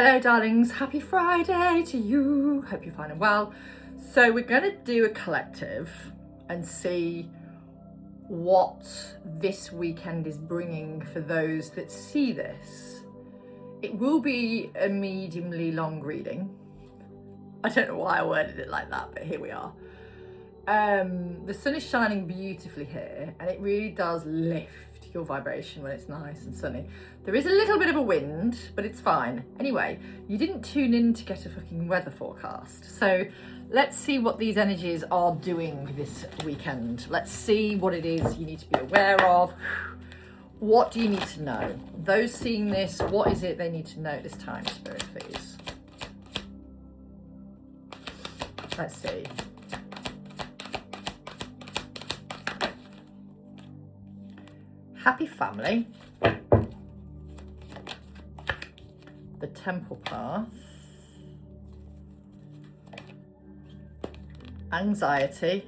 Hello darlings, happy Friday to you. Hope you're fine and well. So we're going to do a collective and see what this weekend is bringing for those that see this. It will be a mediumly long reading. I don't know why I worded it like that, but here we are. The sun is shining beautifully here and it really does lift your vibration when it's nice and sunny. There is a little bit of a wind, but it's fine. Anyway, you didn't tune in to get a fucking weather forecast. So let's see what these energies are doing this weekend. Let's see what it is you need to be aware of. What do you need to know? Those seeing this, what is it they need to know this time, Spirit, please? Let's see. Happy family, the temple path, anxiety,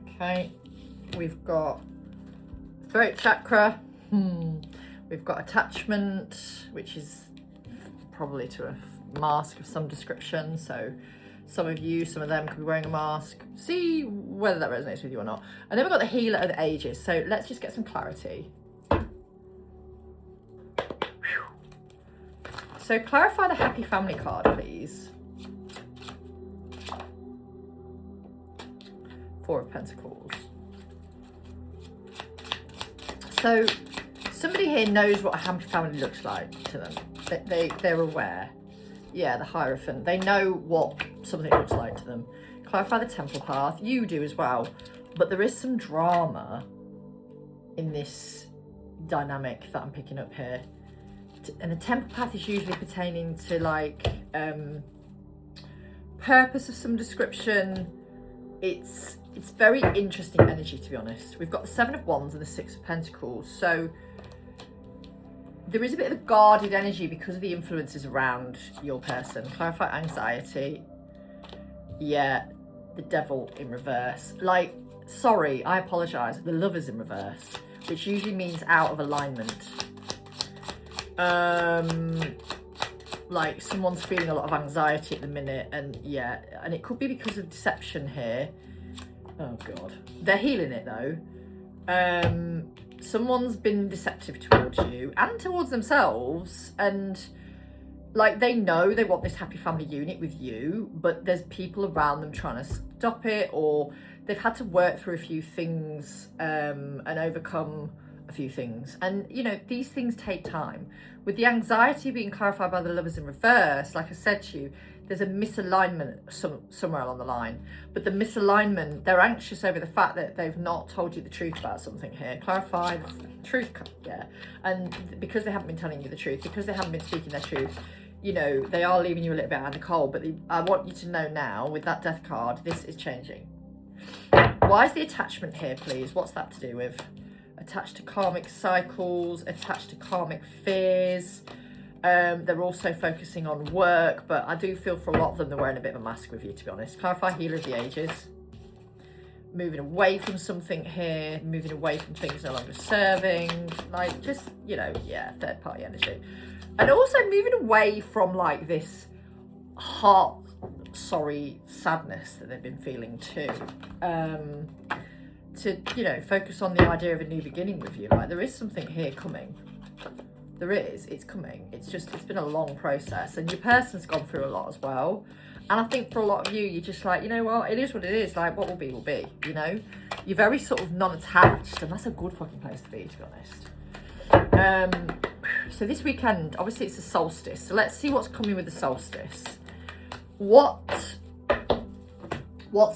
okay, we've got throat chakra, we've got attachment, which is probably to a mask of some description, so some of you, some of them could be wearing a mask. See whether that resonates with you or not. And then we've got the healer of the ages. So let's just get some clarity. So clarify the happy family card, please. Four of Pentacles. So somebody here knows what a happy family looks like to them. They're aware. Yeah, the Hierophant. They know what something looks like to them. Clarify the temple path. You do as well. But there is some drama in this dynamic that I'm picking up here. And the temple path is usually pertaining to like purpose of some description. It's very interesting energy, to be honest. We've got the Seven of Wands and the Six of Pentacles. So there is a bit of a guarded energy because of the influences around your person. Clarify anxiety. Yeah, the Devil in reverse. Like, sorry, I apologise. The Lover's in reverse, which usually means out of alignment. Like someone's feeling a lot of anxiety at the minute, and yeah, and it could be because of deception here. Oh God, they're healing it though. Someone's been deceptive towards you and towards themselves, and like they know they want this happy family unit with you, but there's people around them trying to stop it, or they've had to work through a few things and overcome a few things. And you know, these things take time. With the anxiety being clarified by the Lovers in reverse, like I said to you, there's a misalignment somewhere along the line. But the misalignment, they're anxious over the fact that they've not told you the truth about something here. Clarify the truth, yeah. And because they haven't been telling you the truth, because they haven't been speaking their truth, you know, they are leaving you a little bit out in the cold. But I want you to know now, with that Death card, this is changing. Why is the attachment here, please? What's that to do with? Attached to karmic cycles, attached to karmic fears. They're also focusing on work, but I do feel for a lot of them they're wearing a bit of a mask with you, to be honest. Clarify healer of the ages. Moving away from something here, moving away from things no longer serving, like just, you know, yeah, third party energy. And also moving away from like this sadness that they've been feeling too. To, you know, focus on the idea of a new beginning with you. Like there is something here coming. There is, it's coming. It's just, it's been a long process, and your person's gone through a lot as well. And I think for a lot of you, you're just like, you know what, it is what it is. Like what will be, you know? You're very sort of non-attached, and that's a good fucking place to be, to be honest. So this weekend, obviously it's the solstice. So let's see what's coming with the solstice. What's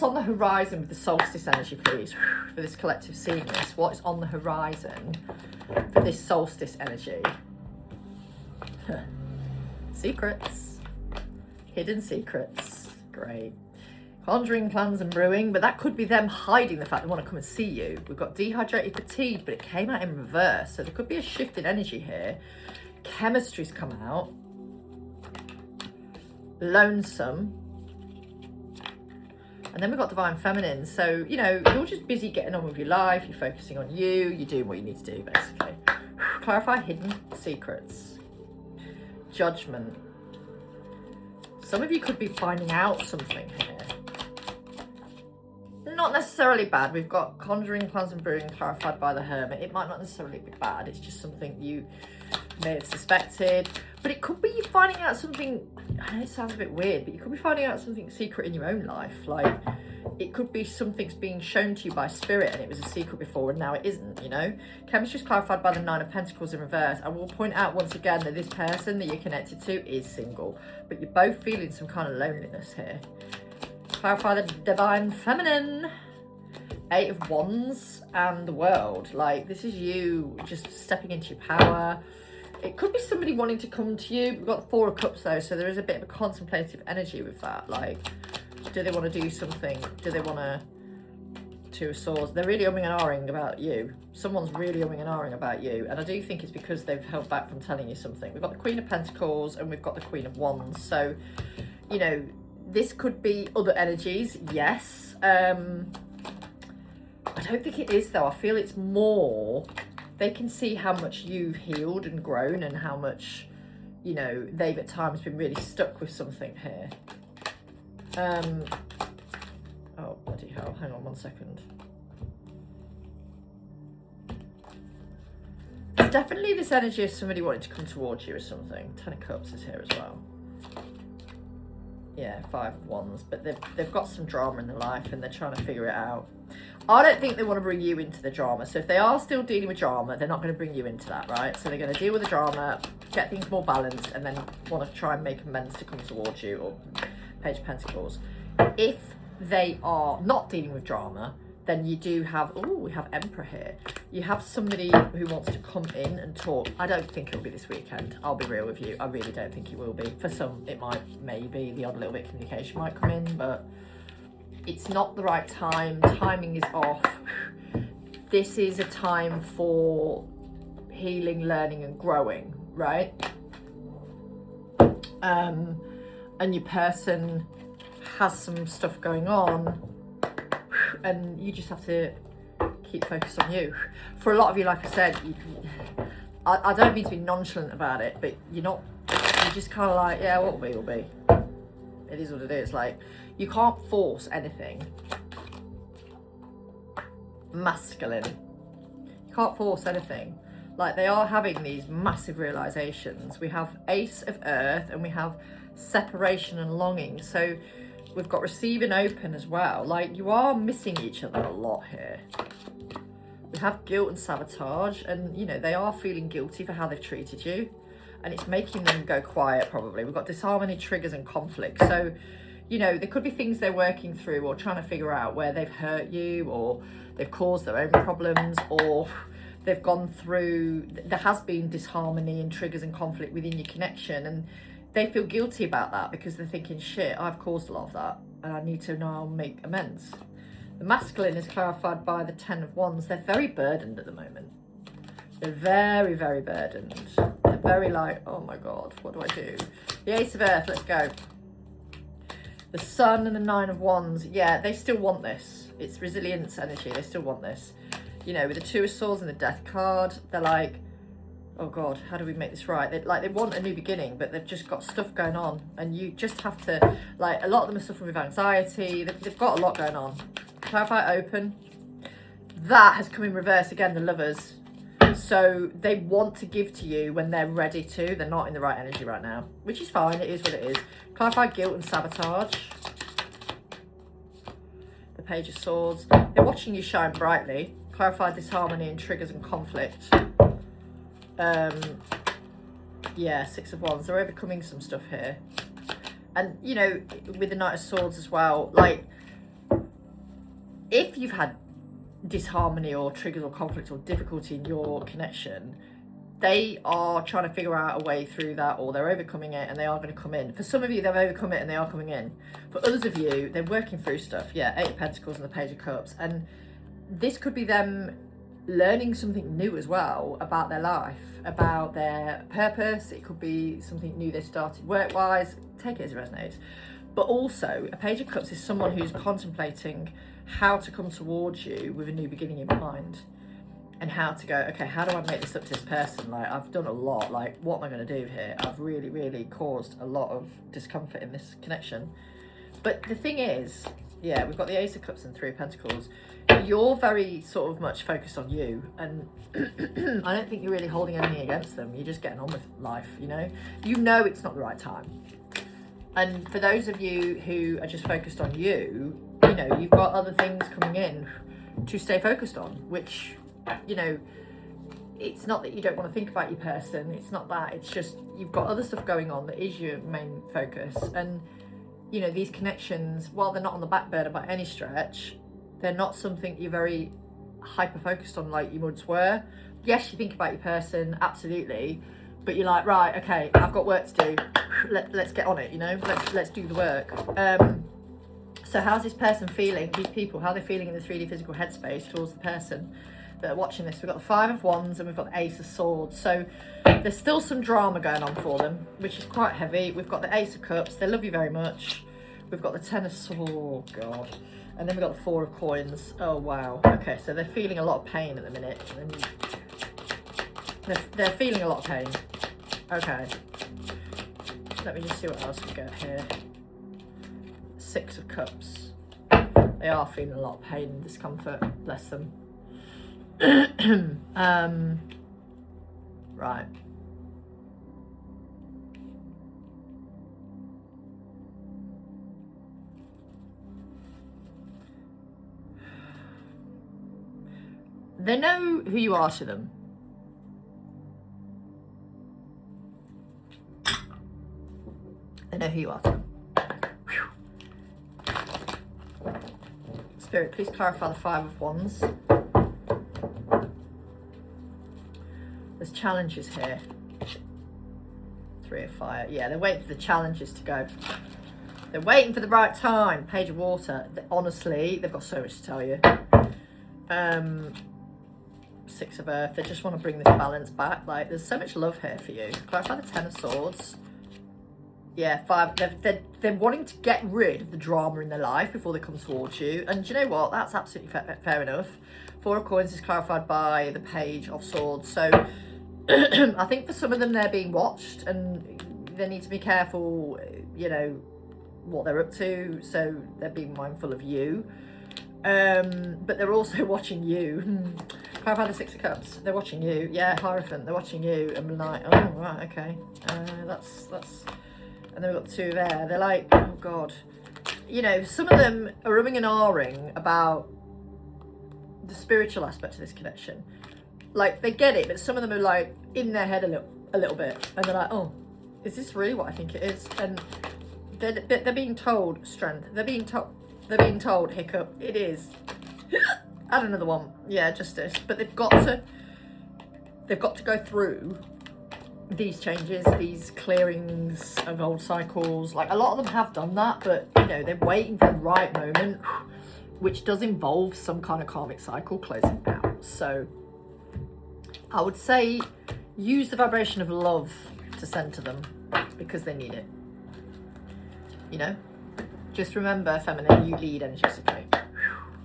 on the horizon with the solstice energy, please, for this collective seeing this? What is on the horizon for this solstice energy? Secrets. Hidden secrets. Great. Conjuring plans and brewing, but that could be them hiding the fact they want to come and see you. We've got dehydrated, fatigued, but it came out in reverse. So there could be a shift in energy here. Chemistry's come out. Lonesome. And then we've got Divine Feminine. So, you know, you're just busy getting on with your life. You're focusing on you. You're doing what you need to do, basically. Clarify hidden secrets. Judgment. Some of you could be finding out something here. Not necessarily bad. We've got conjuring, plans and brewing clarified by the Hermit. It might not necessarily be bad. It's just something you may have suspected. But it could be you finding out something, I know it sounds a bit weird, but you could be finding out something secret in your own life. Like, it could be something's being shown to you by spirit and it was a secret before and now it isn't, you know. Chemistry is clarified by the Nine of Pentacles in reverse. I will point out once again that this person that you're connected to is single, but you're both feeling some kind of loneliness here. Clarify the Divine Feminine. Eight of Wands and the World. Like, this is you just stepping into your power. It could be somebody wanting to come to you. We've got the Four of Cups though, so there is a bit of a contemplative energy with that. Like, do they want to do something? Do they want to... Two of Swords. They're really umming and ahhing about you. Someone's really umming and ahhing about you. And I do think it's because they've held back from telling you something. We've got the Queen of Pentacles and we've got the Queen of Wands. So, you know, this could be other energies, yes. I don't think it is though. I feel it's more... They can see how much you've healed and grown and how much, you know, they've at times been really stuck with something here. Oh, bloody hell. Hang on 1 second. There's definitely this energy of somebody wanting to come towards you or something. 10 of Cups is here as well. Yeah, 5 of Wands. But they've got some drama in their life and they're trying to figure it out. I don't think they want to bring you into the drama. So if they are still dealing with drama, they're not going to bring you into that, right? So they're going to deal with the drama, get things more balanced, and then want to try and make amends to come towards you, or Page of Pentacles. If they are not dealing with drama, then you do have, oh, we have Emperor here. You have somebody who wants to come in and talk. I don't think it'll be this weekend. I'll be real with you. I really don't think it will be. For some, it might, maybe, the odd little bit of communication might come in, but it's not the right time. Timing is off. This is a time for healing, learning and growing, right? And your person has some stuff going on and you just have to keep focused on you. For a lot of you, like I said, I don't mean to be nonchalant about it, but you're just kind of like, yeah, what will be, will be. It is what it is. Like, you can't force anything masculine. You can't force anything. Like, they are having these massive realizations. We have Ace of Earth and we have separation and longing. So we've got receive and open as well. Like, you are missing each other a lot here. We have guilt and sabotage, and you know, they are feeling guilty for how they've treated you, and it's making them go quiet probably. We've got disharmony, triggers and conflict. So, you know, there could be things they're working through or trying to figure out where they've hurt you, or they've caused their own problems, or they've gone through, there has been disharmony and triggers and conflict within your connection, and they feel guilty about that because they're thinking, shit, I've caused a lot of that and I need to now make amends. The masculine is clarified by the 10 of Wands. They're very burdened at the moment. They're very, very burdened. They're very like, oh my God, what do I do? The Ace of Earth, let's go. The Sun and the 9 of Wands. Yeah, they still want this. It's resilience energy. They still want this. You know, with the Two of Swords and the Death card, they're like, oh God, how do we make this right? They want a new beginning, but they've just got stuff going on. And you just have to, like, a lot of them are suffering with anxiety. They've got a lot going on. Clarify open. That has come in reverse again, the Lovers. So they want to give to you when they're ready to. They're not in the right energy right now, which is fine. It is what it is. Clarify guilt and sabotage. The Page of Swords. They're watching you shine brightly. Clarify disharmony and triggers and conflict. Yeah, 6 of Wands. They're overcoming some stuff here. And, you know, with the Knight of Swords as well, like, if you've had disharmony or triggers or conflict or difficulty in your connection, they are trying to figure out a way through that, or they're overcoming it and they are going to come in. For some of you, they've overcome it and they are coming in. For others of you, they're working through stuff. Yeah, 8 of Pentacles and the Page of Cups. And this could be them learning something new as well about their life, about their purpose. It could be something new they started work-wise. Take it as it resonates. But also, a Page of Cups is someone who's contemplating how to come towards you with a new beginning in mind. And how to go, okay, how do I make this up to this person? Like, I've done a lot. Like, what am I going to do here? I've really, really caused a lot of discomfort in this connection. But the thing is, yeah, we've got the Ace of Cups and Three of Pentacles. You're very sort of much focused on you. And I don't think you're really holding anything against them. You're just getting on with life, you know? You know it's not the right time. And for those of you who are just focused on you, you know, you've got other things coming in to stay focused on, which... you know, it's not that you don't want to think about your person, it's not that, it's just you've got other stuff going on that is your main focus. And you know, these connections, while they're not on the back burner by any stretch, they're not something you're very hyper focused on like you once were. Yes, you think about your person, absolutely, but you're like, right, okay, I've got work to do, let's get on it, you know, let's do the work. So how's this person feeling, these people, how are they feeling in the 3D physical headspace towards the person that are watching this? We've got the Five of Wands and we've got the Ace of Swords. So there's still some drama going on for them, which is quite heavy. We've got the Ace of Cups. They love you very much. We've got the Ten of Swords. Oh, God. And then we've got the Four of Coins. Oh, wow. Okay, so they're feeling a lot of pain at the minute. They're feeling a lot of pain. Okay. Let me just see what else we get here. Six of Cups. They are feeling a lot of pain and discomfort. Bless them. Right. They know who you are to them. They know who you are to them. Spirit, please clarify the Five of Wands. There's challenges here. Three of Fire. Yeah, they're waiting for the challenges to go. They're waiting for the right time. Page of Water. Honestly, they've got so much to tell you. Six of Earth. They just want to bring this balance back. Like, there's so much love here for you. Clarify the Ten of Swords. Yeah, five. They're wanting to get rid of the drama in their life before they come towards you. And do you know what? That's absolutely fair enough. Four of Coins is clarified by the Page of Swords. So I think for some of them, they're being watched and they need to be careful, you know, what they're up to. So they're being mindful of you. But they're also watching you. Clarify the Six of Cups. They're watching you. Yeah, Hierophant. They're watching you. And like, oh, right, okay. That's. And then we've got two there. They're like, oh, God. You know, some of them are umming and ahhing about the spiritual aspect of this connection. Like, they get it, but some of them are like in their head a little bit, and they're like, oh, is this really what I think it is? And they're being told strength. They're being told hiccup. It is. Add another one. Yeah, justice. But they've got to go through these changes, these clearings of old cycles. Like, a lot of them have done that, but you know, they're waiting for the right moment, which does involve some kind of karmic cycle closing out. So I would say use the vibration of love to center them, because they need it. You know, just remember, feminine, you lead energetically.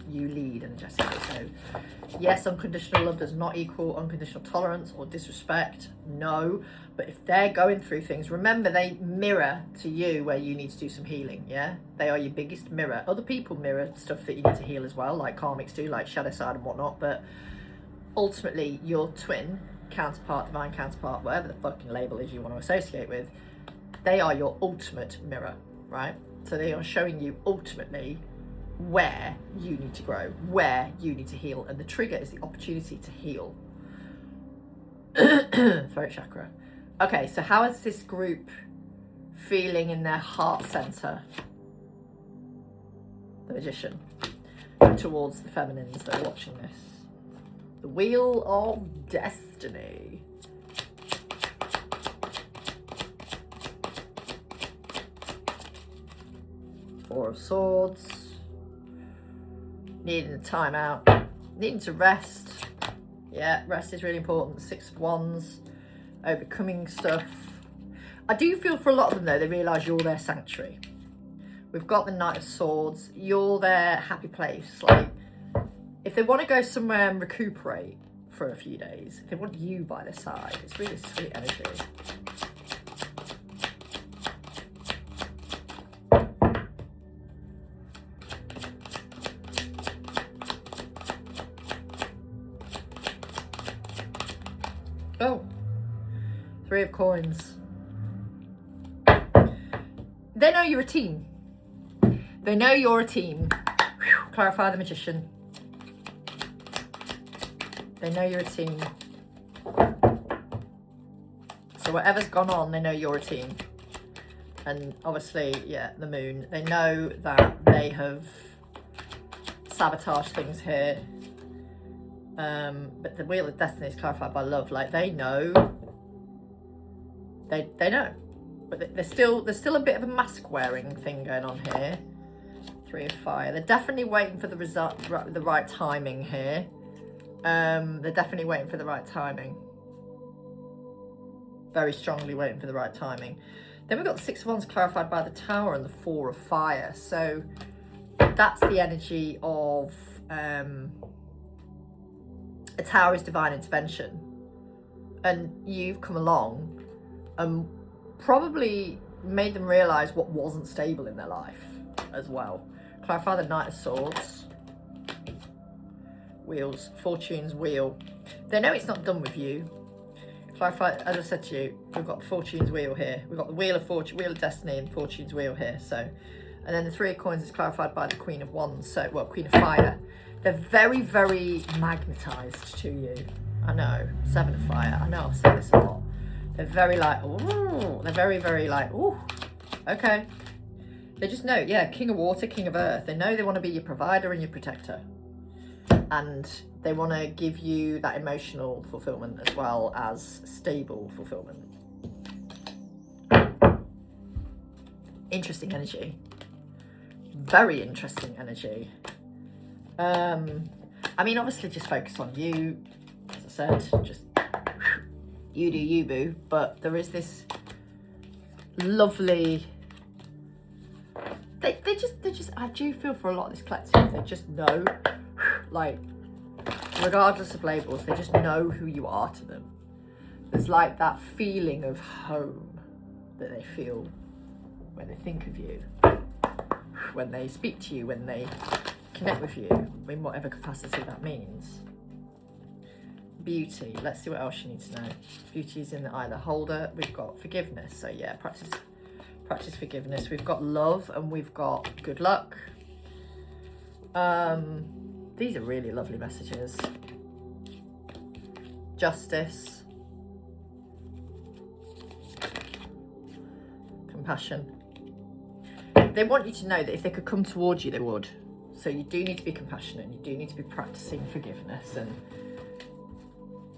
You lead energetically. So yes, unconditional love does not equal unconditional tolerance or disrespect. No, but if they're going through things, remember, they mirror to you where you need to do some healing. Yeah, they are your biggest mirror. Other people mirror stuff that you need to heal as well, like karmics do, like shadow side and whatnot. But ultimately, your twin counterpart, divine counterpart, whatever the fucking label is you want to associate with, they are your ultimate mirror, right? So they are showing you ultimately where you need to grow, where you need to heal, and the trigger is the opportunity to heal. Throat chakra. Okay, so how is this group feeling in their heart center? The Magician. Towards the feminines that are watching this. The Wheel of Destiny. Four of Swords. Needing a time out. Needing to rest. Yeah, rest is really important. Six of Wands. Overcoming stuff. I do feel for a lot of them, though, they realise you're their sanctuary. We've got the Knight of Swords. You're their happy place. Like, if they want to go somewhere and recuperate for a few days, if they want you by their side, it's really sweet energy. Oh, 3 of Coins. They know you're a team. They know you're a team. Whew. Clarify the Magician. They know you're a team. So whatever's gone on, they know you're a team. And obviously, yeah, the Moon. They know that they have sabotaged things here. But the Wheel of Destiny is clarified by love. Like, they know. They know. But there's still a bit of a mask wearing thing going on here. 3 of Fire. They're definitely waiting for the right timing here. They're definitely waiting for the right timing. Very strongly waiting for the right timing. Then we've got the 6 of Wands clarified by the Tower and the 4 of Fire. So that's the energy of a Tower is divine intervention. And you've come along and probably made them realise what wasn't stable in their life as well. Clarify the Knight of Swords. Wheels, Fortune's Wheel. They know it's not done with you. Clarify, as I said to you, we've got Fortune's Wheel here. We've got the Wheel of Fortune, Wheel of Destiny, and Fortune's Wheel here. So, and then the 3 of Coins is clarified by the Queen of Wands. So, well, Queen of Fire. They're very, very magnetised to you. I know. 7 of Fire. I know I've said this a lot. They're very like, ooh. They're very, very like, ooh. Okay. They just know, yeah, King of Water, King of Earth. They know they want to be your provider and your protector. And they want to give you that emotional fulfillment as well as stable fulfillment. Interesting energy. Very interesting energy. I mean, obviously just focus on you. As I said, just you do you, boo. But there is this lovely... They just, I do feel for a lot of this collective, they just know, like, regardless of labels, they just know who you are to them. There's like that feeling of home that they feel when they think of you, when they speak to you, when they connect with you, in whatever capacity that means. Beauty, let's see what else you need to know. Beauty is in the eye of the holder. We've got forgiveness, so yeah, practice forgiveness. We've got love and we've got good luck. These are really lovely messages. Justice. Compassion. They want you to know that if they could come towards you, they would. So you do need to be compassionate. You do need to be practicing forgiveness and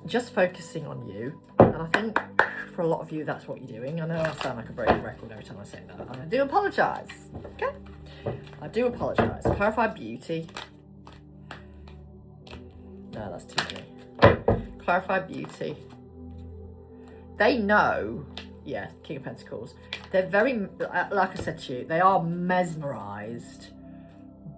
just focusing on you. And I think for a lot of you, that's what you're doing. I know I sound like a broken record every time I say that, and I do apologise. Okay? I do apologise. Clarify beauty. No, that's too many. Clarify beauty. They know, yeah, King of Pentacles. They're very, like I said to you, they are mesmerised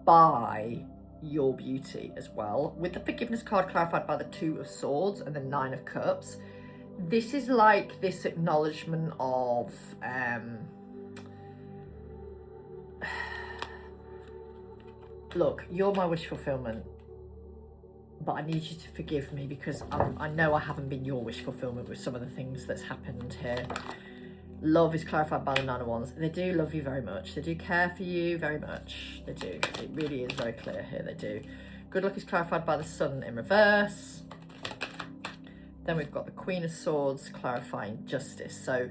by your beauty as well. With the forgiveness card clarified by the 2 of Swords and the 9 of Cups. This is like this acknowledgement of look, you're my wish fulfillment, but I need you to forgive me because I know I haven't been your wish fulfillment with some of the things that's happened here. Love is clarified by the 9 of Wands. They do love you very much. They do care for you very much. They do. It really is very clear here. They do. Good luck is clarified by the Sun in reverse. Then we've got the Queen of Swords clarifying justice. So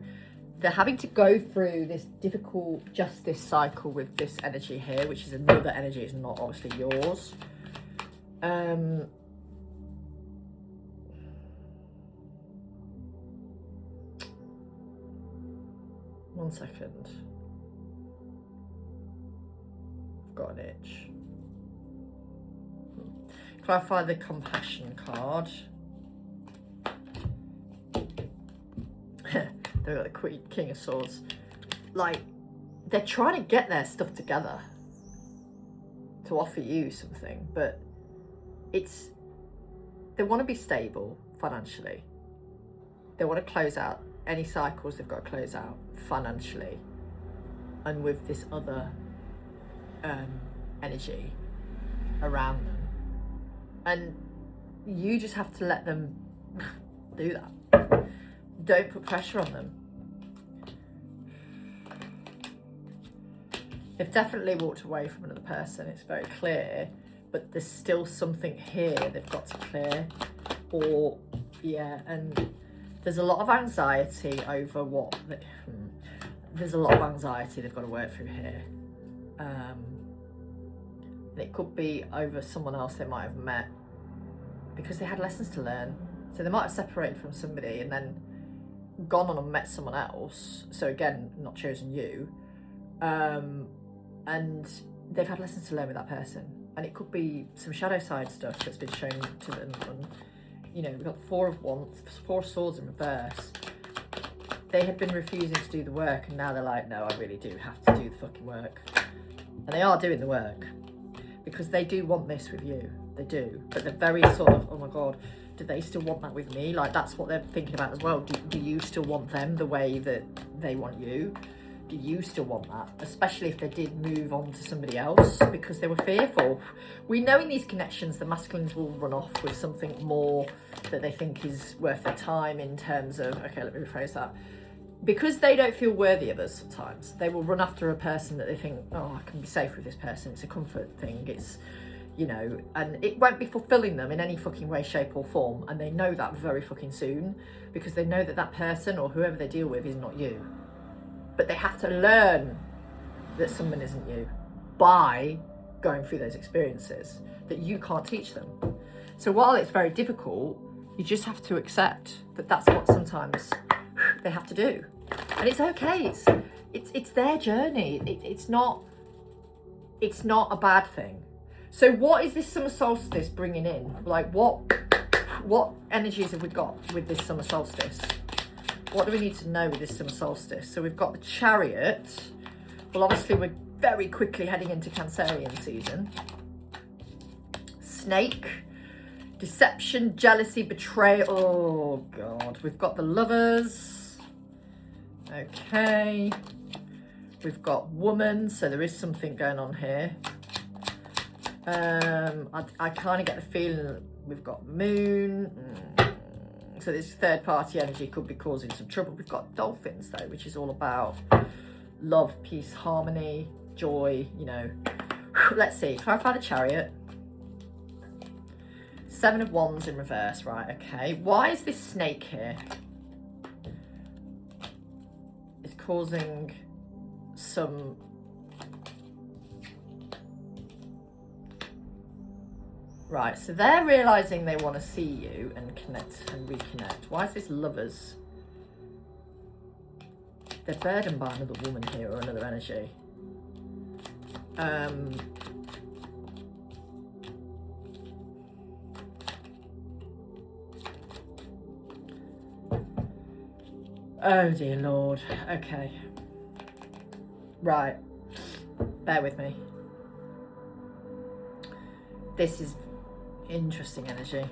they're having to go through this difficult justice cycle with this energy here, which is another energy. It's not obviously yours. One second. I've got an itch. Clarify the compassion card. They've got the King of Swords. Like, they're trying to get their stuff together to offer you something, but they want to be stable financially. They want to close out any cycles they've got to close out financially, and with this other energy around them, and you just have to let them do that. Don't put pressure on them. They've definitely walked away from another person, it's very clear, but there's still something here they've got to clear. Or, yeah, and there's a lot of anxiety over there's a lot of anxiety they've got to work through here. And it could be over someone else they might have met, because they had lessons to learn. So they might have separated from somebody and then gone on and met someone else. So again, not chosen you. And they've had lessons to learn with that person. And it could be some shadow side stuff that's been shown to them. And, you know, we've got Four of Swords in reverse. They had been refusing to do the work, and now they're like, no, I really do have to do the fucking work. And they are doing the work, because they do want this with you. They do. But they're very sort of, oh my God, do they still want that with me? Like, that's what they're thinking about as well. Do you still want them the way that they want you? Do you still want that? Especially if they did move on to somebody else because they were fearful. We know in these connections the masculines will run off with something more that they think is worth their time, in terms of, okay, let me rephrase that. Because they don't feel worthy of us sometimes, they will run after a person that they think, oh, I can be safe with this person. It's a comfort thing. It's, you know, and it won't be fulfilling them in any fucking way, shape or form. And they know that very fucking soon, because they know that that person or whoever they deal with is not you. But they have to learn that someone isn't you by going through those experiences that you can't teach them. So while it's very difficult, you just have to accept that that's what sometimes they have to do. And it's okay. It's their journey. It's not a bad thing. So what is this summer solstice bringing in? Like, what energies have we got with this summer solstice? What do we need to know with this summer solstice? So we've got the Chariot. Well, obviously we're very quickly heading into Cancerian season. Snake, deception, jealousy, betrayal. Oh God. We've got the Lovers. Okay. We've got Woman. So there is something going on here. I kind of get the feeling that we've got Moon. So this third party energy could be causing some trouble. We've got Dolphins though, which is all about love, peace, harmony, joy, you know. Let's see, clarify the Chariot. 7 of Wands in reverse, right, okay. Why is this snake here? It's causing some... Right, so they're realising they want to see you and connect and reconnect. Why is this Lovers? They're burdened by another woman here, or another energy. Oh dear Lord, okay. Right, bear with me. This is interesting energy.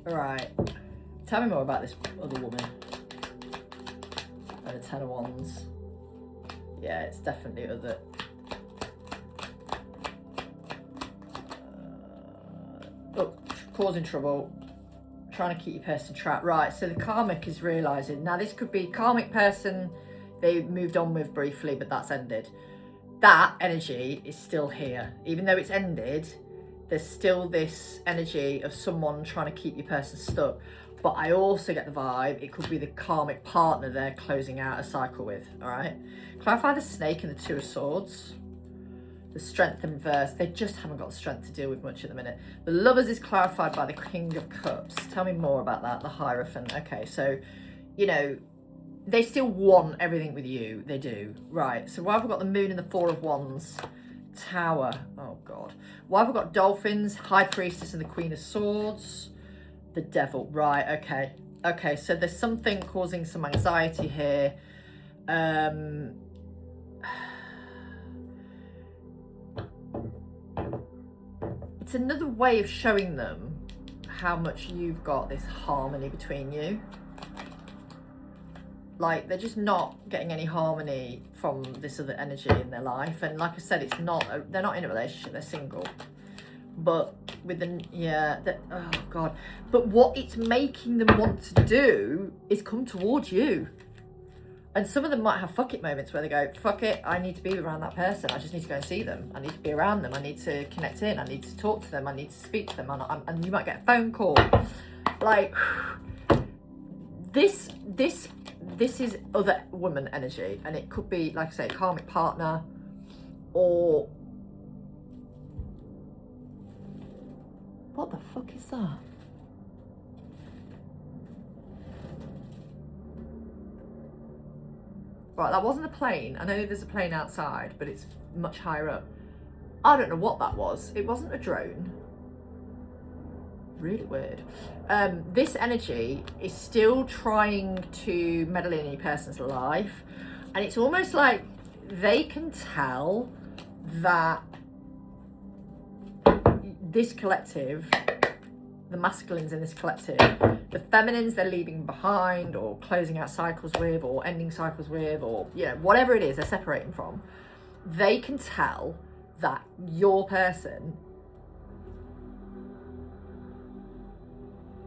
Right, tell me more about this other woman. And the 10 of Wands. Yeah, it's definitely other. Oh, causing trouble. Trying to keep your person trapped. Right, so the karmic is realising. Now this could be karmic person they moved on with briefly, but that's ended. That energy is still here. Even though it's ended, there's still this energy of someone trying to keep your person stuck. But I also get the vibe it could be the karmic partner they're closing out a cycle with, all right? Clarify the Snake and the 2 of Swords. The Strength in reverse. They just haven't got the strength to deal with much at the minute. The Lovers is clarified by the King of Cups. Tell me more about that. The Hierophant. Okay, so, you know, they still want everything with you. They do. Right, so why have we got the Moon and the 4 of Wands? Tower. Oh, God. Why have we got Dolphins, High Priestess and the Queen of Swords? The devil, right, okay. Okay, so there's something causing some anxiety here. It's another way of showing them how much you've got this harmony between you. Like, they're just not getting any harmony from this other energy in their life. And like I said, it's not, they're not in a relationship, they're single. But with the, oh God. But what it's making them want to do is come towards you. And some of them might have fuck it moments where they go, fuck it, I need to be around that person. I just need to go and see them. I need to be around them. I need to connect in. I need to talk to them. I need to speak to them. And you might get a phone call. Like, this is other woman energy. And it could be, like I say, a karmic partner, or... What the fuck is that? Right, that wasn't a plane. I know there's a plane outside, but it's much higher up. I don't know what that was. It wasn't a drone. Really weird. This energy is still trying to meddle in any person's life. And it's almost like they can tell that this collective, the masculines in this collective, the feminines they're leaving behind or closing out cycles with or ending cycles with, or, you know, whatever it is they're separating from, they can tell that your person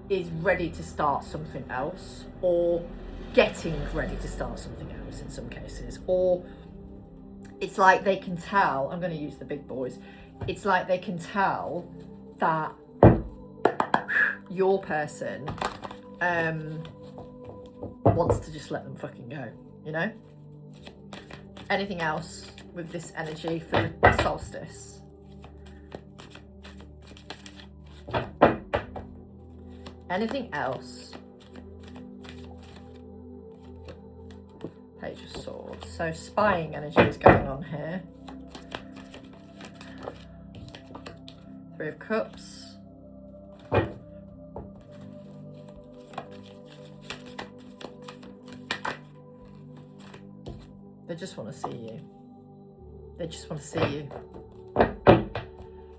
is ready to start something else, or getting ready to start something else in some cases. Or it's like they can tell, I'm going to use the big boys, it's like they can tell that your person wants to just let them fucking go, you know? Anything else with this energy for the solstice? Anything else? Page of Swords. So spying energy is going on here. Three of Cups. They just want to see you. They just want to see you.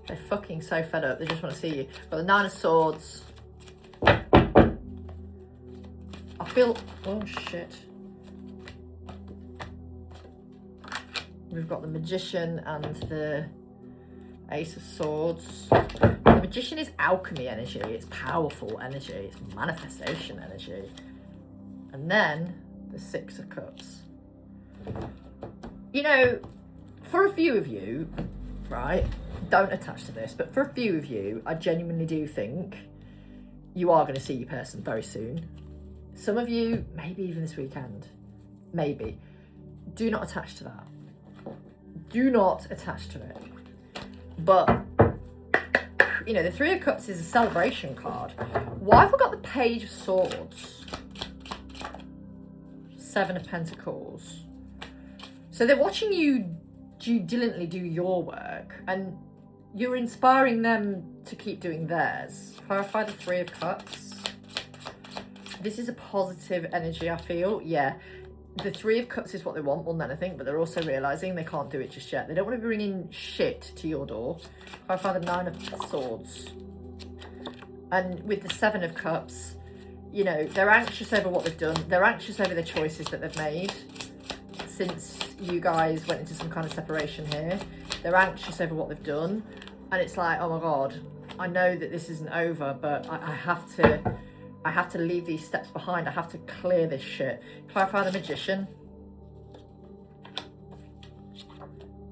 They're fucking so fed up. They just want to see you. Got the Nine of Swords. I feel... Oh, shit. We've got the Magician and the Ace of Swords. The Magician is alchemy energy. It's powerful energy. It's manifestation energy. And then the Six of Cups. You know, for a few of you, right, don't attach to this, but for a few of you, I genuinely do think you are going to see your person very soon. Some of you, maybe even this weekend. Maybe. Do not attach to that. Do not attach to it. But, you know, the Three of Cups is a celebration card. Why have we got the Page of Swords? Seven of Pentacles. So they're watching you diligently do your work, and you're inspiring them to keep doing theirs. Clarify the Three of Cups. This is a positive energy, I feel. Yeah. The Three of Cups is what they want more than anything, but they're also realising they can't do it just yet. They don't want to be bringing shit to your door. Clarify the Nine of Swords. And with the Seven of Cups, you know, they're anxious over what they've done. They're anxious over the choices that they've made since you guys went into some kind of separation here. They're anxious over what they've done. And it's like, oh my God, I know that this isn't over, but I have to leave these steps behind. I have to clear this shit. Clarify the Magician.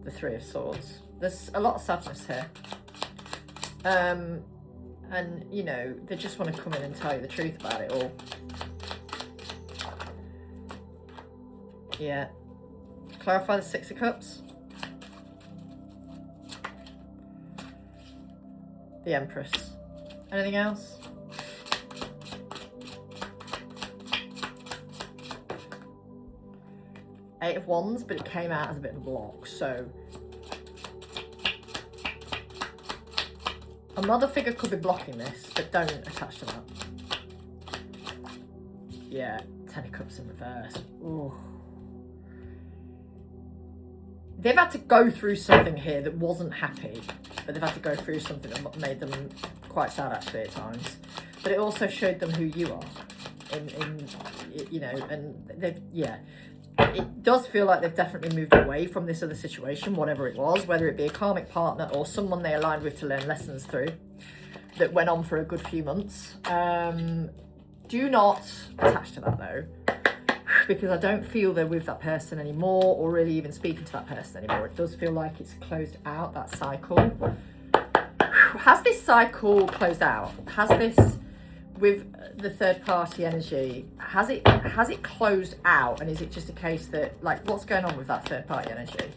The Three of Swords. There's a lot of sadness here. And, you know, they just want to come in and tell you the truth about it all. Yeah. Clarify the Six of Cups. The Empress. Anything else? Eight of Wands, but it came out as a bit of a block, so... A mother figure could be blocking this, but don't attach to that. Yeah, 10 of Cups in reverse. Ooh. They've had to go through something here that wasn't happy, but they've had to go through something that made them quite sad actually at times. But it also showed them who you are, you know, and they've, yeah. It does feel like they've definitely moved away from this other situation, whatever it was, whether it be a karmic partner or someone they aligned with to learn lessons through, that went on for a good few months. Do not attach to that though, because I don't feel they're with that person anymore or really even speaking to that person anymore. It does feel like it's closed out, that cycle. Has this cycle closed out? Has this, with the third party energy, has it closed out? And is it just a case that, like, what's going on with that third party energy?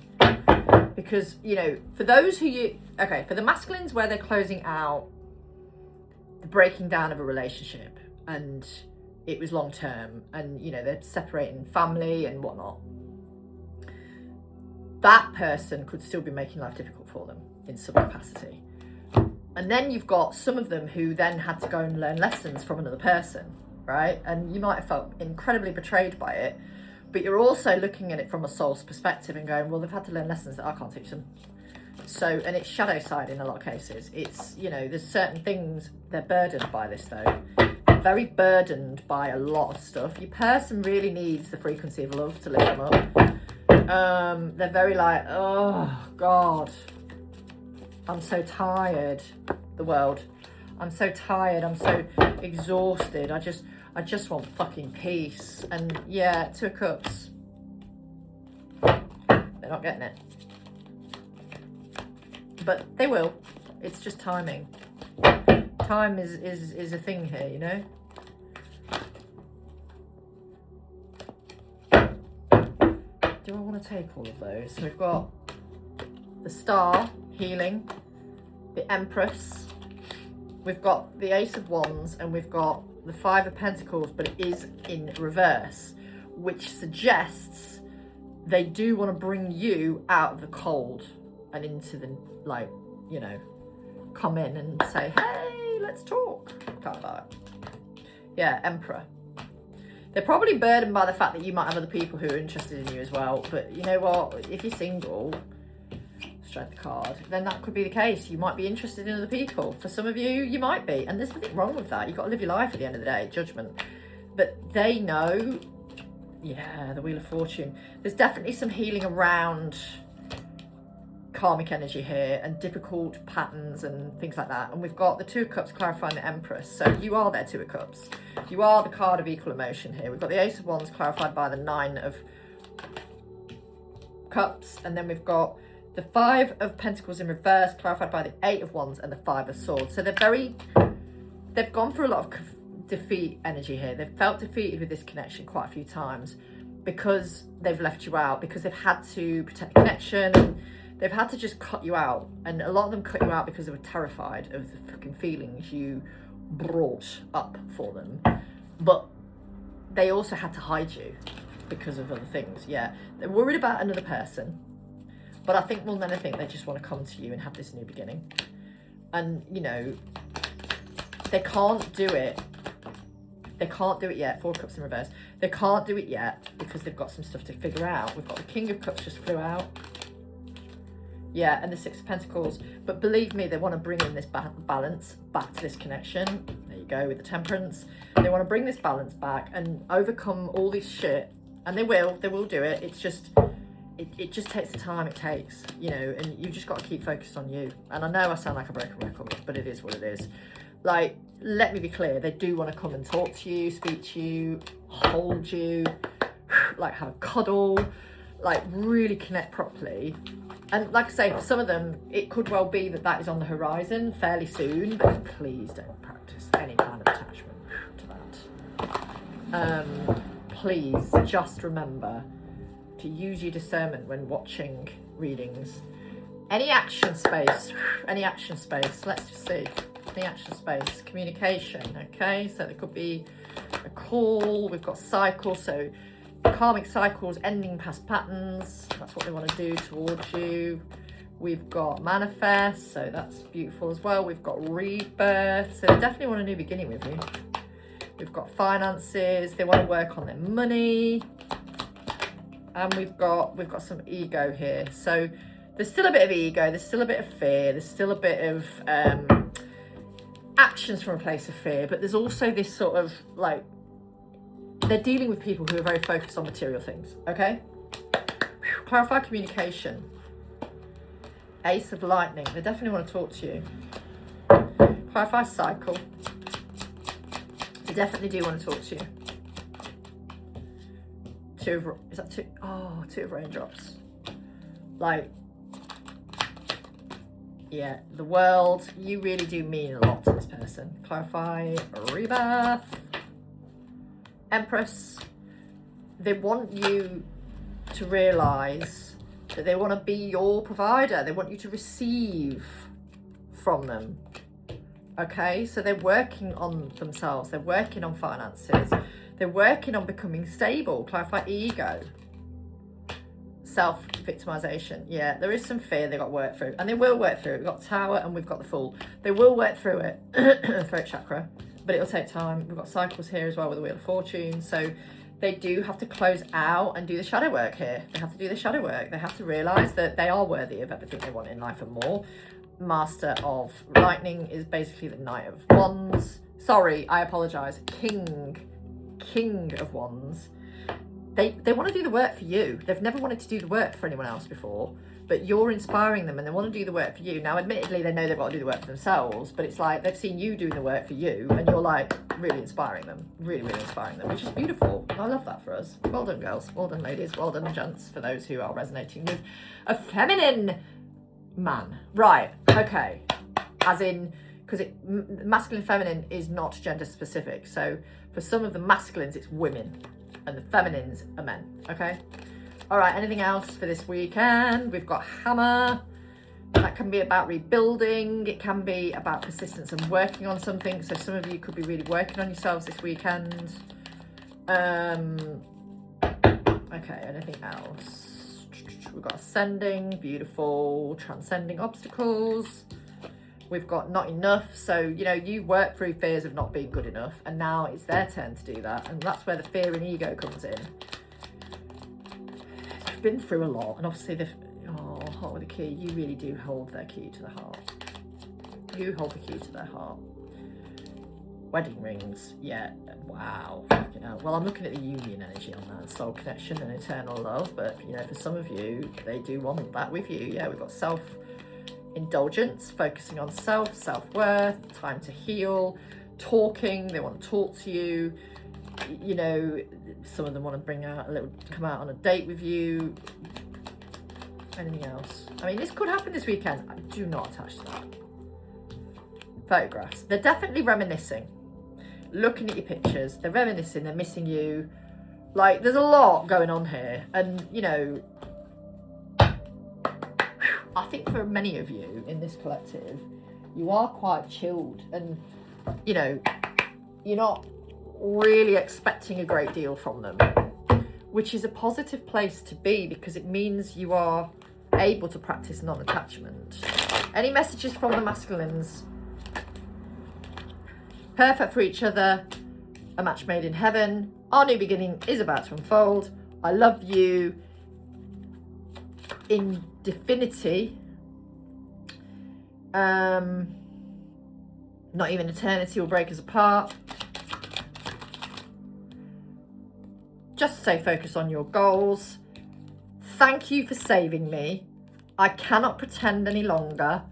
Because, you know, for those who for the masculines where they're closing out the breaking down of a relationship and it was long term and, you know, they're separating family and whatnot, that person could still be making life difficult for them in some capacity. And then you've got some of them who then had to go and learn lessons from another person, right? And you might have felt incredibly betrayed by it, but you're also looking at it from a soul's perspective and going, well, they've had to learn lessons that I can't teach them. So, and it's shadow side in a lot of cases. It's, you know, there's certain things, they're burdened by this though. Very burdened by a lot of stuff. Your person really needs the frequency of love to lift them up. They're very like, oh God, I'm so tired, the world. I'm so tired, I'm so exhausted. I just want fucking peace. And yeah, 2 of Cups. They're not getting it. But they will. It's just timing. Time is a thing here, you know? Do I want to take all of those? So we've got the Star, Healing, the Empress, we've got the Ace of Wands, and we've got the 5 of Pentacles, but it is in reverse, which suggests they do want to bring you out of the cold and into the, like, you know, come in and say, hey, let's talk, kind of vibe. Yeah, Emperor. They're probably burdened by the fact that you might have other people who are interested in you as well, but you know what, if you're single, Strength card, then that could be the case. You might be interested in other people. For some of you, you might be, and there's nothing wrong with that. You've got to live your life at the end of the day, judgment. But they know, yeah, the Wheel of Fortune. There's definitely some healing around karmic energy here and difficult patterns and things like that. And we've got the 2 of Cups clarifying the Empress. So you are their 2 of Cups. You are the card of equal emotion here. We've got the Ace of Wands clarified by the 9 of Cups, and then we've got the 5 of Pentacles in reverse, clarified by the 8 of Wands and the 5 of Swords. So they've gone through a lot of defeat energy here. They've felt defeated with this connection quite a few times because they've left you out, because they've had to protect the connection. They've had to just cut you out. And a lot of them cut you out because they were terrified of the fucking feelings you brought up for them. But they also had to hide you because of other things. Yeah, they're worried about another person. But I think more than anything, they just want to come to you and have this new beginning. And, you know, they can't do it. They can't do it yet. 4 Cups in reverse. They can't do it yet because they've got some stuff to figure out. We've got the King of Cups just flew out. Yeah, and the 6 of Pentacles. But believe me, they want to bring in this balance back to this connection. There you go with the Temperance. They want to bring this balance back and overcome all this shit. And they will do it. It's just... It just takes the time it takes, you know, and you just got to keep focused on you. And I know I sound like a broken record, but it is what it is. Like, let me be clear, they do want to come and talk to you, speak to you, hold you, like have a cuddle, like really connect properly. And like I say, for some of them, it could well be that that is on the horizon fairly soon, but please don't practice any kind of attachment to that. Please just remember to use your discernment when watching readings. Any action space, let's just see. Any action space, communication, okay? So there could be a call, we've got cycle, so karmic cycles, ending past patterns, that's what they want to do towards you. We've got manifest, so that's beautiful as well. We've got rebirth, so they definitely want a new beginning with you. We've got finances. They want to work on their money. And we've got some ego here. So there's still a bit of ego. There's still a bit of fear. There's still a bit of actions from a place of fear. But there's also this sort of like, they're dealing with people who are very focused on material things. Okay? Clarify communication. Ace of Lightning. They definitely want to talk to you. Clarify cycle. They definitely do want to talk to you. Two of raindrops. Like, yeah, the world. You really do mean a lot to this person. Clarify rebirth. Empress. They want you to realise that they want to be your provider. They want you to receive from them. Okay, so they're working on themselves. They're working on finances. They're working on becoming stable. Clarify ego. Self-victimization. Yeah, there is some fear they've got to work through. And they will work through it. We've got Tower and we've got the Fool. They will work through it. Throat chakra. But it'll take time. We've got cycles here as well with the Wheel of Fortune. So they do have to close out and do the shadow work here. They have to do the shadow work. They have to realise that they are worthy of everything they want in life and more. Master of Lightning is basically the Knight of Wands. Sorry, I apologise. King of Wands. They want to do the work for you. They've never wanted to do the work for anyone else before, but you're inspiring them and they want to do the work for you. Now, admittedly, they know they've got to do the work for themselves, but it's like they've seen you doing the work for you and you're like really inspiring them, really inspiring them, which is beautiful. I love that for us. Well done, girls. Well done, ladies. Well done, gents, for those who are resonating with a feminine man. Right, okay. As in, because masculine feminine is not gender specific. So for some of the masculines, it's women. And the feminines are men, okay? All right, anything else for this weekend? We've got Hammer. That can be about rebuilding. It can be about persistence and working on something. So some of you could be really working on yourselves this weekend. Okay, anything else? We've got Ascending, beautiful, transcending obstacles. We've got Not Enough. So, you know, you work through fears of not being good enough and now it's their turn to do that. And that's where the fear and ego comes in. They've been through a lot and obviously heart with a key. You really do hold their key to the heart. You hold the key to their heart. Wedding rings. Yeah. Wow. Fucking hell. Well, I'm looking at the union energy on that. Soul connection and eternal love. But, you know, for some of you, they do want that with you. Yeah, we've got self-indulgence, focusing on self-worth, time to heal, talking. They want to talk to you. You know, some of them want to come out on a date with you. Anything else? I mean, this could happen this weekend. I do not attach to that. Photographs. They're definitely reminiscing. Looking at your pictures, they're reminiscing, they're missing you. Like, there's a lot going on here. And, you know, I think for many of you in this collective, you are quite chilled and, you know, you're not really expecting a great deal from them, which is a positive place to be because it means you are able to practice non-attachment. Any messages from the masculines? Perfect for each other, a match made in heaven, our new beginning is about to unfold, I love you, indefinity, not even eternity will break us apart. Just stay focused on your goals. Thank you for saving me. I cannot pretend any longer.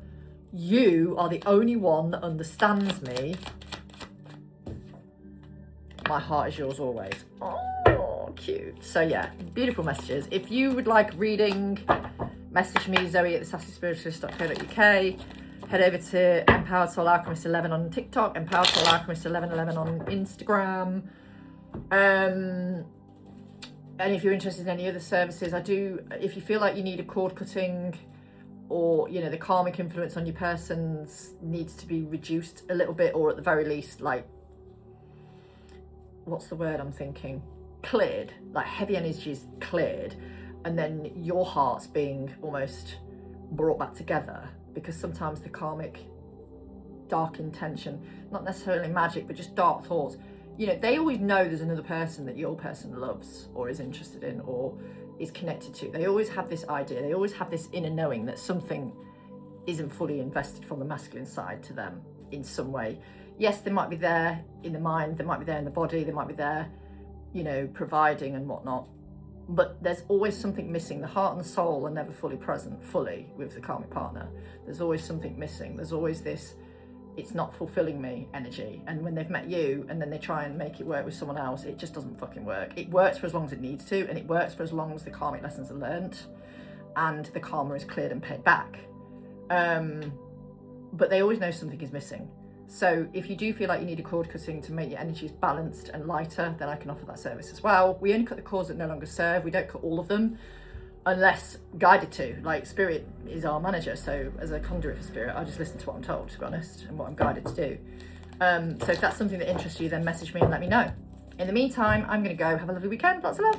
You are the only one that understands me. My heart is yours always. Oh, cute. So yeah, beautiful messages. If you would like reading, message me, Zoe at thesassyspiritualist.co.uk. Head over to Empowered Soul Alchemist 11 on TikTok, Empowered Soul Alchemist 1111 on Instagram. And if you're interested in any other services, if you feel like you need a cord cutting or, you know, the karmic influence on your persons needs to be reduced a little bit, or at the very least, like, what's the word I'm thinking? Cleared, like heavy energies cleared, and then your heart's being almost brought back together, because sometimes the karmic dark intention, not necessarily magic, but just dark thoughts, you know, they always know there's another person that your person loves or is interested in or is connected to. They always have this idea, they always have this inner knowing that something isn't fully invested from the masculine side to them in some way. Yes, they might be there in the mind, they might be there in the body, they might be there, you know, providing and whatnot, but there's always something missing. The heart and the soul are never fully present fully with the karmic partner. There's always something missing. There's always this, it's not fulfilling me energy. And when they've met you and then they try and make it work with someone else, it just doesn't fucking work. It works for as long as it needs to, and it works for as long as the karmic lessons are learnt and the karma is cleared and paid back. But they always know something is missing. So if you do feel like you need a cord cutting to make your energies balanced and lighter, then I can offer that service as well. We only cut the cords that no longer serve. We don't cut all of them unless guided to. Like, spirit is our manager, so as a conduit for spirit, I just listen to what I'm told, to be honest, and what I'm guided to do. So if that's something that interests you, then message me and let me know. In the meantime, I'm going to go. Have a lovely weekend. Lots of love.